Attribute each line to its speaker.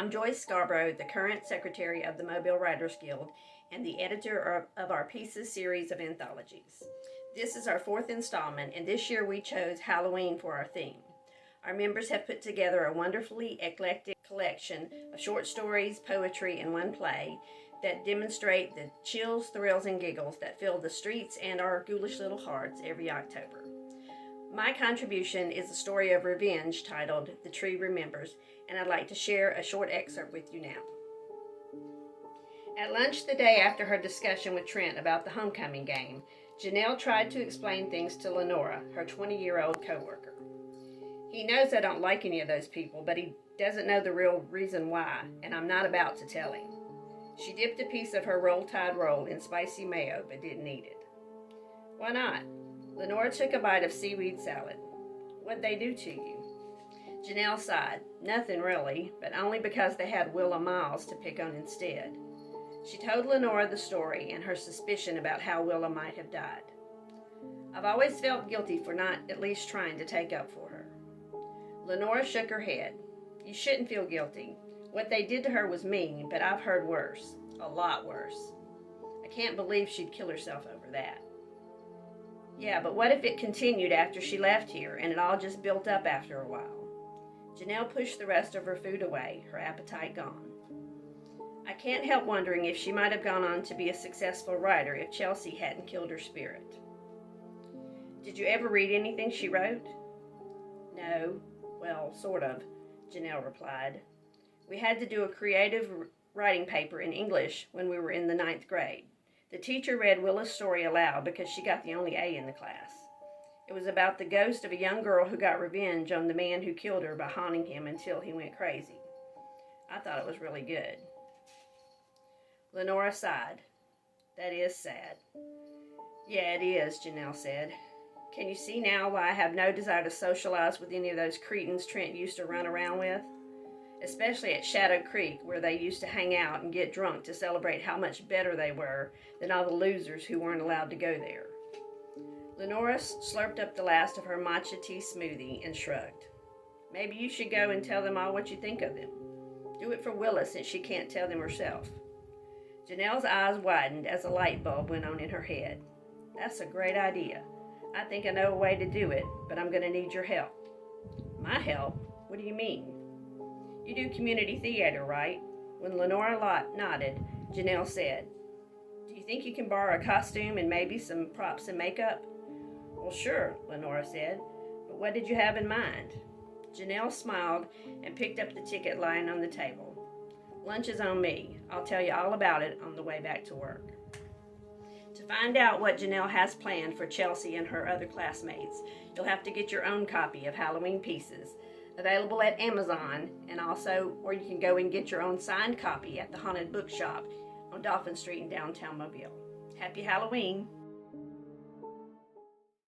Speaker 1: I'm Joyce Scarbrough, the current secretary of the Mobile Writers Guild and the editor of our Pieces series of anthologies. This is our fourth installment, and this year we chose Halloween for our theme. Our members have put together a wonderfully eclectic collection of short stories, poetry, and one play that demonstrate the chills, thrills, and giggles that fill the streets and our ghoulish little hearts every October. My contribution is a story of revenge titled The Tree Remembers, and I'd like to share a short excerpt with you now. At lunch the day after her discussion with Trent about the homecoming game, Janelle tried to explain things to Lenora, her 20-year-old co-worker. He knows I don't like any of those people, but he doesn't know the real reason why, and I'm not about to tell him. She dipped a piece of her Roll Tide roll in spicy mayo, but didn't eat it. Why not? Lenora took a bite of seaweed salad. What'd they do to you? Janelle sighed. Nothing really, but only because they had Willa Miles to pick on instead. She told Lenora the story and her suspicion about how Willa might have died. I've always felt guilty for not at least trying to take up for her. Lenora shook her head. You shouldn't feel guilty. What they did to her was mean, but I've heard worse. A lot worse. I can't believe she'd kill herself over that. Yeah, but what if it continued after she left here and it all just built up after a while? Janelle pushed the rest of her food away, her appetite gone. I can't help wondering if she might have gone on to be a successful writer if Chelsea hadn't killed her spirit. Did you ever read anything she wrote? No, well, sort of, Janelle replied. We had to do a creative writing paper in English when we were in the 9th grade. The teacher read Willa's story aloud because she got the only A in the class. It was about the ghost of a young girl who got revenge on the man who killed her by haunting him until he went crazy. I thought it was really good. Lenora sighed. That is sad. Yeah, it is, Janelle said. Can you see now why I have no desire to socialize with any of those cretins Trent used to run around with? Especially at Shadow Creek, where they used to hang out and get drunk to celebrate how much better they were than all the losers who weren't allowed to go there. Lenora slurped up the last of her matcha tea smoothie and shrugged. Maybe you should go and tell them all what you think of them. Do it for Willa since she can't tell them herself. Janelle's eyes widened as a light bulb went on in her head. That's a great idea. I think I know a way to do it, but I'm going to need your help. My help? What do you mean? You do community theater, right? When Lenora nodded, Janelle said, Do you think you can borrow a costume and maybe some props and makeup? Well, sure, Lenora said, but what did you have in mind? Janelle smiled and picked up the ticket lying on the table. Lunch is on me. I'll tell you all about it on the way back to work. To find out what Janelle has planned for Chelsea and her other classmates, you'll have to get your own copy of Halloween Pieces, available at Amazon, and also, or you can go and get your own signed copy at the Haunted Bookshop on Dolphin Street in downtown Mobile. Happy Halloween!